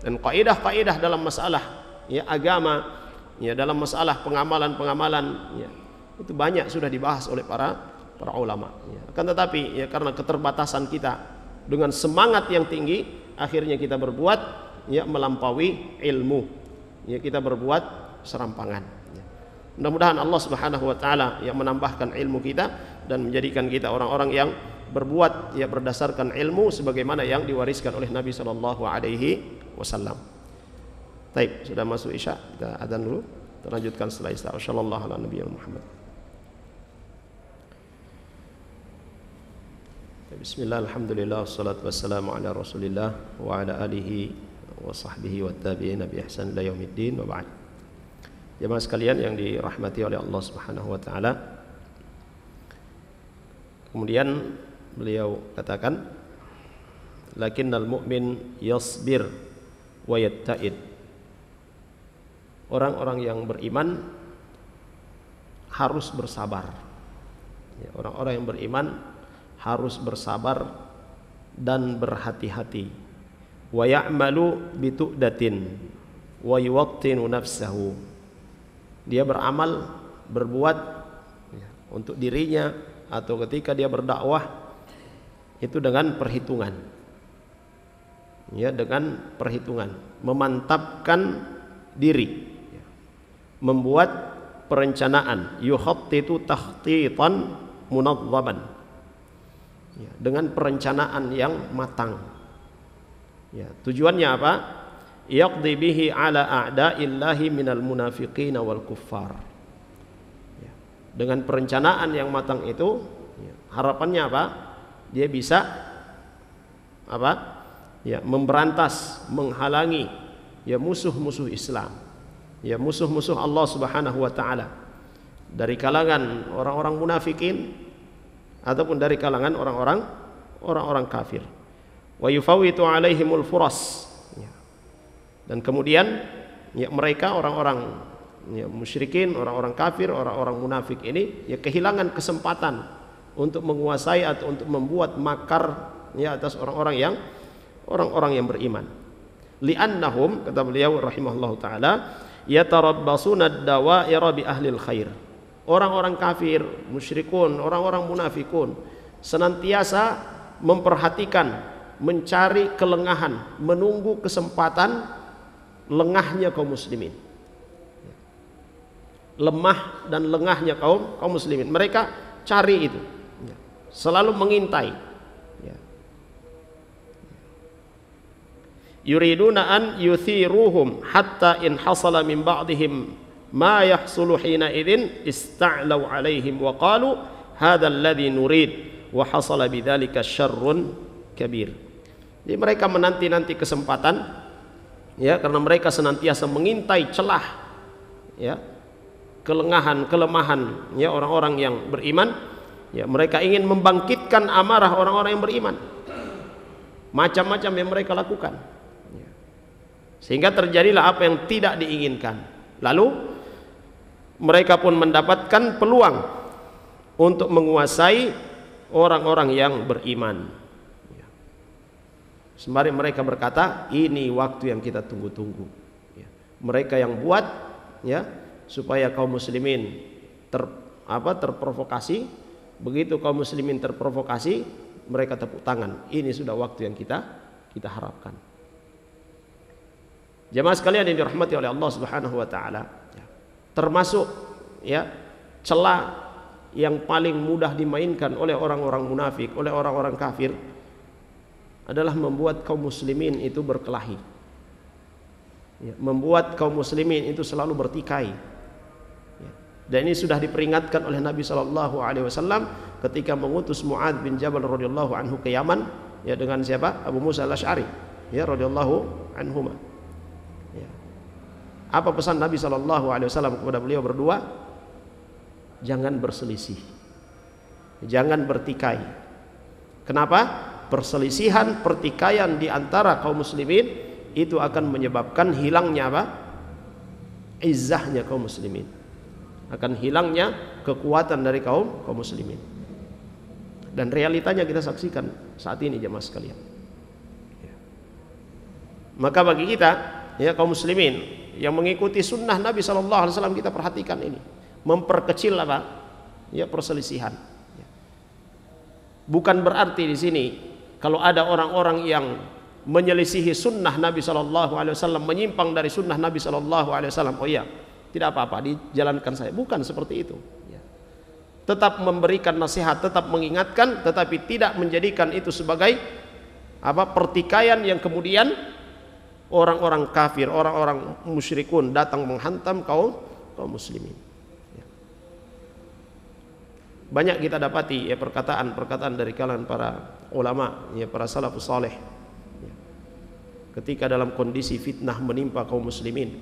Dan kaidah-kaidah dalam masalah, ya, agama, ya, dalam masalah pengamalan, ya, itu banyak sudah dibahas oleh para ulama. Ya. Akan tetapi, ya, karena keterbatasan kita dengan semangat yang tinggi, akhirnya kita berbuat, ya, melampaui ilmu, ya, kita berbuat serampangan, ya. Mudah-mudahan Allah Subhanahu wa taala yang menambahkan ilmu kita dan menjadikan kita orang-orang yang berbuat ya berdasarkan ilmu sebagaimana yang diwariskan oleh Nabi sallallahu alaihi wasallam. Baik, sudah masuk Isya, kita adzan dulu. Terlanjutkan setelah Isya. Wassallallahu ala nabiyina Muhammad. Bismillah, alhamdulillah, wassalatu wassalamu ala Rasulillah wa ala alihi wa sahbihi wa tabi'ina bi ihsan ila yaumiddin wa ba'd. Jemaah sekalian yang dirahmati oleh Allah Subhanahu wa taala. Kemudian beliau katakan, lakinnal mu'min yasbir wa yatta'id. Orang-orang yang beriman harus bersabar. Ya, orang-orang yang beriman harus bersabar dan berhati-hati. Wa ya'malu bitu'datin wa yuwattinu nafsahu. Dia beramal, berbuat ya, untuk dirinya atau ketika dia berdakwah itu dengan perhitungan. Ya, dengan perhitungan, memantapkan diri. Ya. Membuat perencanaan, yuhattitu takhtitan munazzaman. Ya, dengan perencanaan yang matang. Ya, tujuannya apa? Yaqdi bihi ala a'da'illahi minal munafiqina wal kuffar. Ya, dengan perencanaan yang matang itu ya, harapannya apa? Dia bisa apa? Ya, memberantas, menghalangi ya musuh-musuh Islam. Ya, musuh-musuh Allah Subhanahu wa taala dari kalangan orang-orang munafikin ataupun dari kalangan orang-orang kafir. Wa yufawitu alaihimul furas. Dan kemudian ya mereka orang-orang ya musyrikin, orang-orang kafir, orang-orang munafik ini ya kehilangan kesempatan untuk menguasai atau untuk membuat makar ya atas orang-orang yang beriman. Li'annahum, kata beliau rahimahullahu taala, yatarabbasuna ad-dawa'ira bi ahlil khair. Orang-orang kafir, musyrikun, orang-orang munafikun senantiasa memperhatikan, mencari kelengahan, menunggu kesempatan lengahnya kaum muslimin, lemah dan lengahnya kaum muslimin. Mereka cari itu, selalu mengintai. Yuriduna an yuthiruhum hatta in hasala min ba'dihim ma yahsulu hina idzin ista'law alaihim wa qalu hadzal ladzi nurid wa hasala bidzalika syarrun kabir. Jadi mereka menanti-nanti kesempatan ya, karena mereka senantiasa mengintai celah ya, kelemahan ya orang-orang yang beriman ya, mereka ingin membangkitkan amarah orang-orang yang beriman, macam-macam yang mereka lakukan ya, sehingga terjadilah apa yang tidak diinginkan. Lalu mereka pun mendapatkan peluang untuk menguasai orang-orang yang beriman. Sembari mereka berkata, ini waktu yang kita tunggu-tunggu. Ya. Mereka yang buat, ya, supaya kaum muslimin terprovokasi. Begitu kaum muslimin terprovokasi, mereka tepuk tangan. Ini sudah waktu yang kita harapkan. Jemaah sekalian yang dirahmati oleh Allah Subhanahu Wa Taala, ya, termasuk ya celah yang paling mudah dimainkan oleh orang-orang munafik, oleh orang-orang kafir, adalah membuat kaum muslimin itu berkelahi ya, membuat kaum muslimin itu selalu bertikai ya. Dan ini sudah diperingatkan oleh Nabi SAW ketika mengutus Mu'adz bin Jabal radhiyallahu anhu ke Yaman ya, dengan siapa? Abu Musa al-Asy'ari ya radhiyallahu anhuma ya. Apa pesan Nabi SAW kepada beliau berdua? Jangan berselisih, jangan bertikai. Kenapa? Perselisihan, pertikaian di antara kaum muslimin itu akan menyebabkan hilangnya apa? Izzahnya kaum muslimin. Akan hilangnya kekuatan dari kaum muslimin. Dan realitanya kita saksikan saat ini jemaah sekalian. Ya. Maka bagi kita ya kaum muslimin yang mengikuti sunnah Nabi SAW, kita perhatikan ini, memperkecil apa? Ya, perselisihan. Ya. Bukan berarti di sini kalau ada orang-orang yang menyelisihi sunnah Nabi SAW, menyimpang dari sunnah Nabi SAW, oh iya, tidak apa-apa, dijalankan saya. Bukan seperti itu. Tetap memberikan nasihat, tetap mengingatkan, tetapi tidak menjadikan itu sebagai pertikaian yang kemudian orang-orang kafir, orang-orang musyrikun datang menghantam kaum muslimin. Banyak kita dapati perkataan-perkataan dari kalangan para ulama, para salafus saleh, ketika dalam kondisi fitnah menimpa kaum muslimin,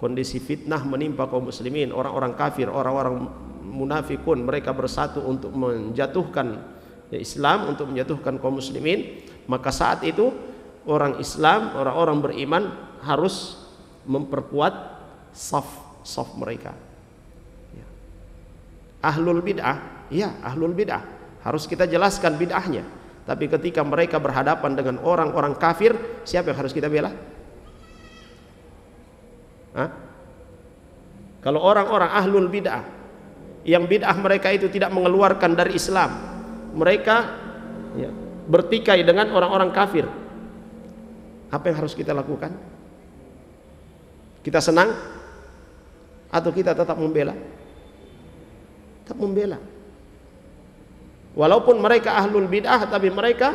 kondisi fitnah menimpa kaum muslimin, orang-orang kafir, orang-orang munafikun, mereka bersatu untuk menjatuhkan Islam, untuk menjatuhkan kaum muslimin, maka saat itu orang Islam, orang-orang beriman harus memperkuat saf mereka. Ahlul bid'ah, ahlul bid'ah harus kita jelaskan bid'ahnya. Tapi ketika mereka berhadapan dengan orang-orang kafir, siapa yang harus kita bela? Kalau orang-orang ahlul bid'ah, yang bid'ah mereka itu tidak mengeluarkan dari Islam, mereka bertikai dengan orang-orang kafir, apa yang harus kita lakukan? Kita senang atau kita tetap membela? Tetap membela. Walaupun mereka ahlul bid'ah, tapi mereka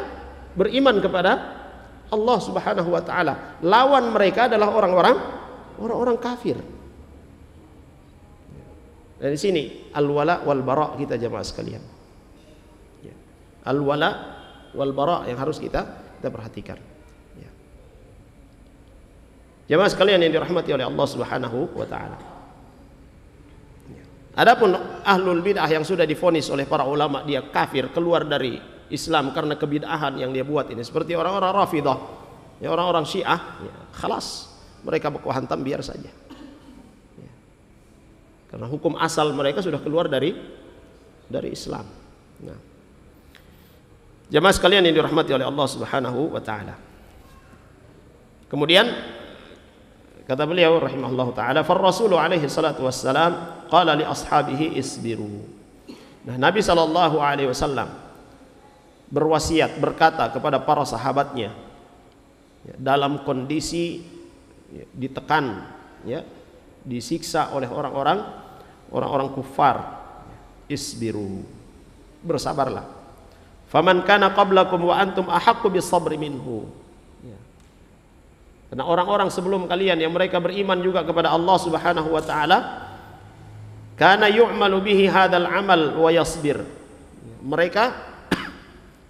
beriman kepada Allah Subhanahu wa taala. Lawan mereka adalah orang-orang kafir. Dari sini al-wala wal bara kita jamaah sekalian. Al-wala wal bara yang harus kita perhatikan. Jamaah sekalian yang dirahmati oleh Allah Subhanahu wa taala. Adapun ahlul bid'ah yang sudah divonis oleh para ulama dia kafir, keluar dari Islam karena kebid'ahan yang dia buat ini, seperti orang-orang Rafidah, orang-orang Syiah, khalas, mereka baku hantam biar saja. Karena hukum asal mereka sudah keluar dari Islam. Nah, jamaah sekalian yang dirahmati oleh Allah Subhanahu wa taala. Kemudian kata beliau rahimahullahu taala, "Far Rasul alaihi salatu wassalam qala li ashabihi isbiru." Nah, Nabi sallallahu alaihi wasallam berwasiat, berkata kepada para sahabatnya dalam kondisi ditekan, disiksa oleh orang-orang kufar, isbiru, bersabarlah. Faman kana qablakum wa antum ahaqqu bis-sabri minhu. Karena orang-orang sebelum kalian yang mereka beriman juga kepada Allah Subhanahu wa taala, kana yu'malu bihi hadzal amal wa yasbir. Mereka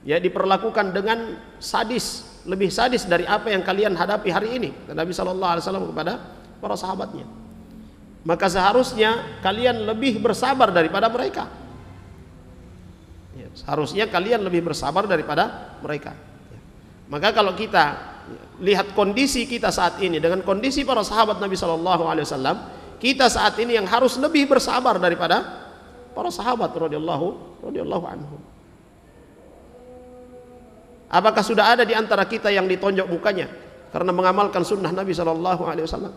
diperlakukan dengan sadis, lebih sadis dari apa yang kalian hadapi hari ini. Nabi sallallahu alaihi wasallam kepada para sahabatnya. Maka seharusnya kalian lebih bersabar daripada mereka. Seharusnya kalian lebih bersabar daripada mereka. Maka kalau kita lihat kondisi kita saat ini dengan kondisi para sahabat Nabi sallallahu alaihi wasallam, kita saat ini yang harus lebih bersabar daripada para sahabat radhiyallahu anhum. Apakah sudah ada di antara kita yang ditonjok mukanya karena mengamalkan sunnah Nabi sallallahu alaihi wasallam?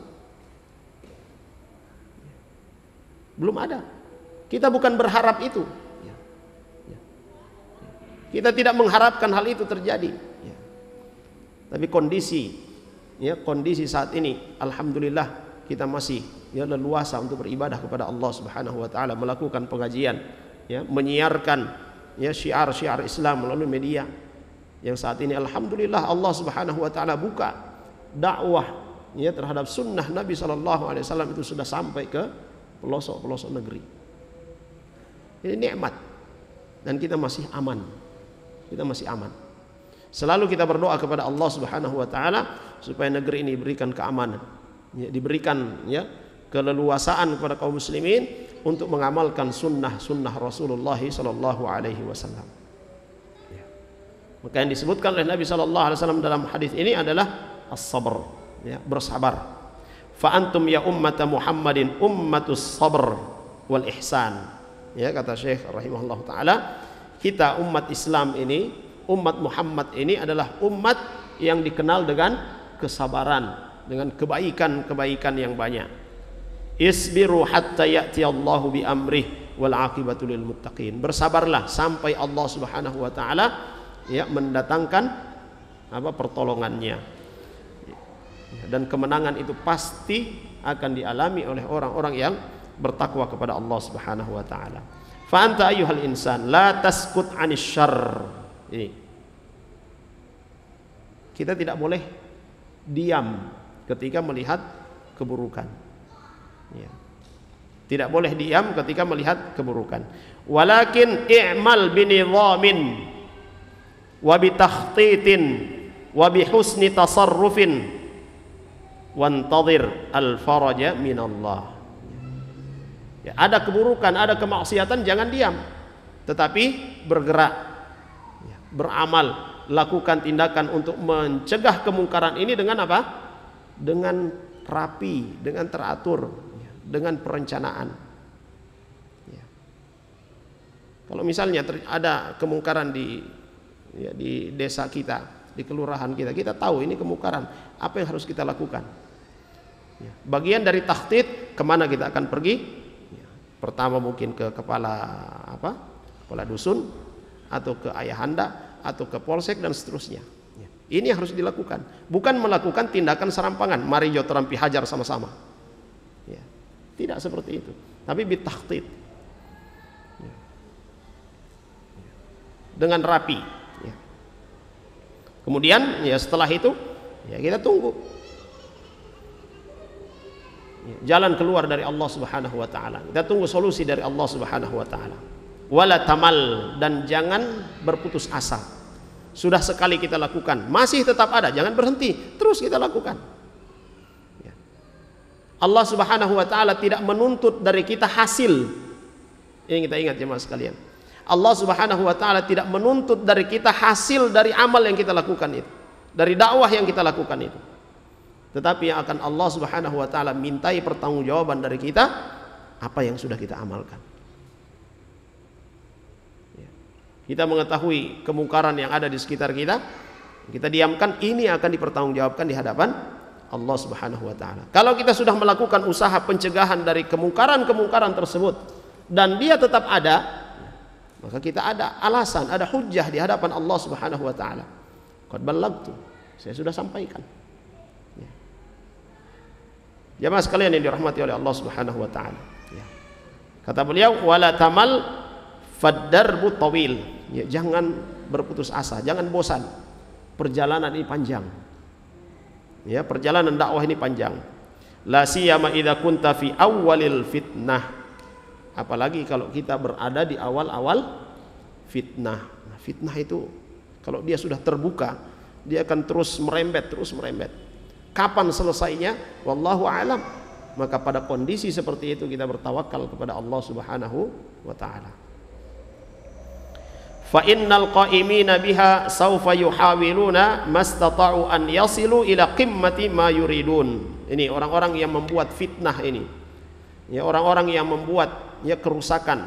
Belum ada. Kita bukan berharap itu. Kita tidak mengharapkan hal itu terjadi. Tapi kondisi saat ini, alhamdulillah kita masih leluasa untuk beribadah kepada Allah Subhanahu wa taala, melakukan pengajian, menyiarkan syiar-syiar Islam melalui media. Yang saat ini alhamdulillah Allah Subhanahu wa taala buka dakwah terhadap sunnah Nabi sallallahu alaihi wasallam itu sudah sampai ke pelosok-pelosok negeri. Ini nikmat dan kita masih aman. Kita masih aman. Selalu kita berdoa kepada Allah Subhanahu wa taala supaya negeri ini diberikan keamanan, diberikan keleluasaan kepada kaum muslimin untuk mengamalkan sunnah Rasulullah sallallahu alaihi wasallam. Maka yang disebutkan oleh Nabi sallallahu alaihi wasallam dalam hadis ini adalah as-sabr, bersabar. Fa antum ya ummata Muhammadin ummatus sabr wal ihsan. Kata Syekh rahimahullah taala, kita umat Islam ini, umat Muhammad ini adalah umat yang dikenal dengan kesabaran, dengan kebaikan-kebaikan yang banyak. Isbiru hatta ya'ti Allahu bi amrih wal aqibatu lil muttaqin. Bersabarlah sampai Allah Subhanahu wa taala mendatangkan pertolongannya. Dan kemenangan itu pasti akan dialami oleh orang-orang yang bertakwa kepada Allah Subhanahu wa taala. Fa anta ayyuhal insan la taskut 'anil syarr. Ini. Kita tidak boleh diam ketika melihat keburukan. Ya. Tidak boleh diam ketika melihat keburukan. Walakin i'mal binidhamin wa bitakhtitin wa bihusni tasarrufin wantadhir al-faraja minallah. Ya, ada keburukan, ada kemaksiatan, jangan diam, tetapi bergerak, ya, beramal, lakukan tindakan untuk mencegah kemungkaran ini dengan apa? Dengan rapi, dengan teratur, ya, dengan perencanaan. Ya. Kalau misalnya ada kemungkaran di desa kita, di kelurahan kita, kita tahu ini kemungkaran, apa yang harus kita lakukan? Ya. Bagian dari takhtid, kemana kita akan pergi? Ya. Pertama mungkin ke kepala dusun, atau ke ayahanda, atau ke polsek dan seterusnya. Ya. Ini yang harus dilakukan, bukan melakukan tindakan serampangan. Mari yo terampi hajar sama-sama. Ya. Tidak seperti itu, tapi bitakhtid, ya, dengan rapi. Ya. Kemudian ya setelah itu ya kita tunggu jalan keluar dari Allah Subhanahu wa taala. Kita tunggu solusi dari Allah Subhanahu wa taala. Wala tamal, dan jangan berputus asa. Sudah sekali kita lakukan, masih tetap ada, jangan berhenti, terus kita lakukan. Ya. Allah Subhanahu wa taala tidak menuntut dari kita hasil. Ini kita ingat jemaah sekalian. Allah Subhanahu wa taala tidak menuntut dari kita hasil dari amal yang kita lakukan itu, dari dakwah yang kita lakukan itu. Tetapi yang akan Allah Subhanahu wa taala mintai pertanggungjawaban dari kita apa yang sudah kita amalkan. Ya. Kita mengetahui kemungkaran yang ada di sekitar kita, kita diamkan, ini akan dipertanggungjawabkan di hadapan Allah Subhanahu wa taala. Kalau kita sudah melakukan usaha pencegahan dari kemungkaran-kemungkaran tersebut dan dia tetap ada, maka kita ada alasan, ada hujjah di hadapan Allah Subhanahu wa taala. Qad ballagtu, saya sudah sampaikan. Jamaah sekalian yang dirahmati oleh Allah Subhanahu wa taala. Ya. Kata beliau, wala tamal faddarbu tawil. Ya, jangan berputus asa, jangan bosan. Perjalanan ini panjang. Ya, perjalanan dakwah ini panjang. La siyama idza kunta fi awwalil fitnah. Apalagi kalau kita berada di awal-awal fitnah. Nah, fitnah itu kalau dia sudah terbuka, dia akan terus merembet, terus merembet. Kapan selesainya? Wallahu a'lam. Maka pada kondisi seperti itu kita bertawakal kepada Allah Subhanahu wa taala. Fa innal qa'imina biha sawfa yuhawiluna mastata'u an yasilu ila qimmati ma yuridun. Ini orang-orang yang membuat fitnah ini. Ya, orang-orang yang membuat ya kerusakan.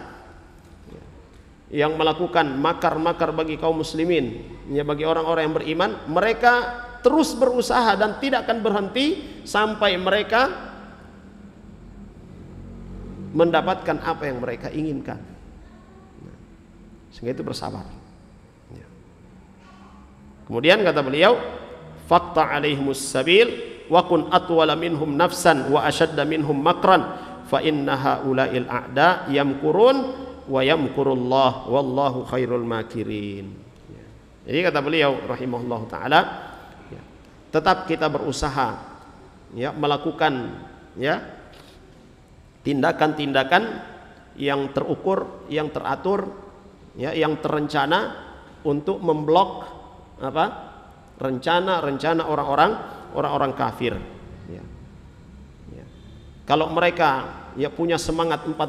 Yang melakukan makar-makar bagi kaum muslimin, ya bagi orang-orang yang beriman, mereka terus berusaha dan tidak akan berhenti sampai mereka mendapatkan apa yang mereka inginkan. Sehingga itu bersabar. Kemudian kata beliau, faqta alaihimus sabil wa kun atwala minhum nafsan wa ashadda minhum makran fa inna haula'il a'da yamkurun wa yamkurullah wallahu khairul makirin. Jadi kata beliau rahimahullahu taala, tetap kita berusaha ya melakukan ya tindakan-tindakan yang terukur, yang teratur, ya yang terencana untuk memblok apa? rencana-rencana orang-orang kafir. Ya. Ya. Kalau mereka ya punya semangat 45,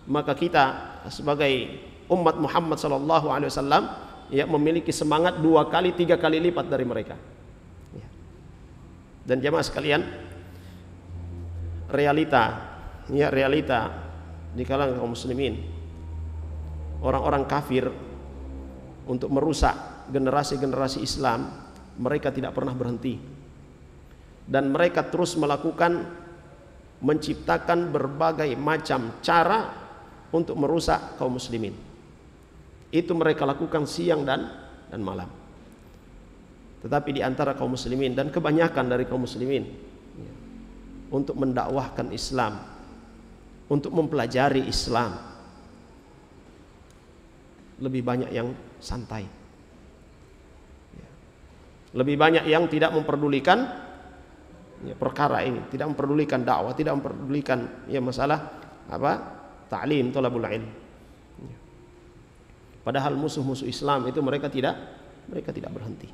maka kita sebagai umat Muhammad sallallahu alaihi wasallam ya memiliki semangat 2 kali 3 kali lipat dari mereka. Dan jamaah sekalian, realita di kalangan kaum muslimin, orang-orang kafir untuk merusak generasi-generasi Islam, mereka tidak pernah berhenti dan mereka terus menciptakan berbagai macam cara untuk merusak kaum muslimin. Itu mereka lakukan siang dan malam. tetapi di antara kaum muslimin dan kebanyakan dari kaum muslimin untuk mendakwahkan Islam, untuk mempelajari Islam, lebih banyak yang santai, lebih banyak yang tidak memperdulikan perkara ini, tidak memperdulikan dakwah, tidak memperdulikan masalah ta'lim, thalabul ilm. Padahal musuh-musuh Islam itu mereka tidak berhenti.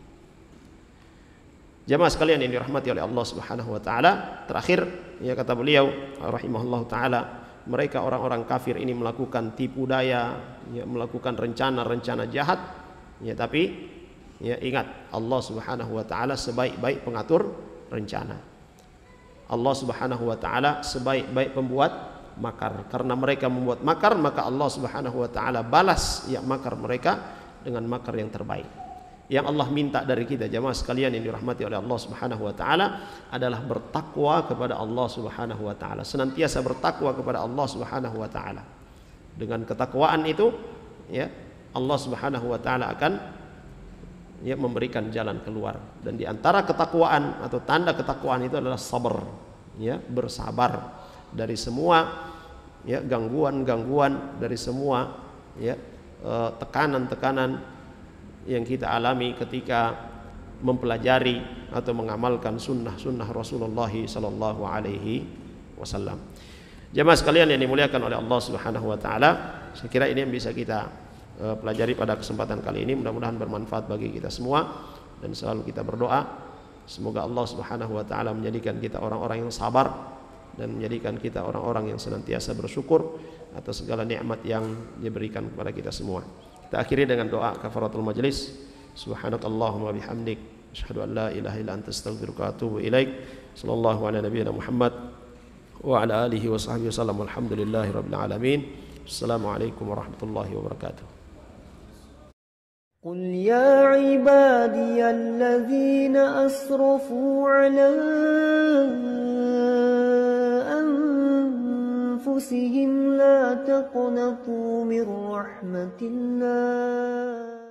Jamaah sekalian yang dirahmati oleh Allah Subhanahu wa taala, terakhir kata beliau rahimahullah taala, mereka orang-orang kafir ini melakukan tipu daya, melakukan rencana-rencana jahat, tapi ingat, Allah Subhanahu wa taala sebaik-baik pengatur rencana. Allah Subhanahu wa taala sebaik-baik pembuat makar. Karena mereka membuat makar, maka Allah Subhanahu wa taala balas makar mereka dengan makar yang terbaik. Yang Allah minta dari kita jamaah sekalian yang dirahmati oleh Allah Subhanahu wa taala adalah bertakwa kepada Allah Subhanahu wa taala. Senantiasa bertakwa kepada Allah Subhanahu wa taala. Dengan ketakwaan itu Allah Subhanahu wa taala akan memberikan jalan keluar. Dan di antara ketakwaan atau tanda ketakwaan itu adalah sabar, bersabar dari semua gangguan-gangguan, dari semua tekanan-tekanan yang kita alami ketika mempelajari atau mengamalkan sunnah-sunnah Rasulullah sallallahu alaihi wasallam. Jemaah sekalian yang dimuliakan oleh Allah Subhanahu wa taala, saya kira ini yang bisa kita pelajari pada kesempatan kali ini. Mudah-mudahan bermanfaat bagi kita semua, dan selalu kita berdoa semoga Allah Subhanahu wa taala menjadikan kita orang-orang yang sabar dan menjadikan kita orang-orang yang senantiasa bersyukur atas segala nikmat yang diberikan kepada kita semua. Kita akhiri dengan doa kafaratul majlis. Subhanakallahumma bihamdik, asyhadu an la ilaha illa anta, astaghfiruka wa atubu ilaik. Sallallahu ala nabiyyina Muhammad wa ala alihi wa sahbihi wasallam. Walhamdulillahi rabbil alamin. Assalamualaikum warahmatullahi wabarakatuh. قل يا عبادي الذين أسرفوا على أنفسهم لا تقنطوا من رحمة الله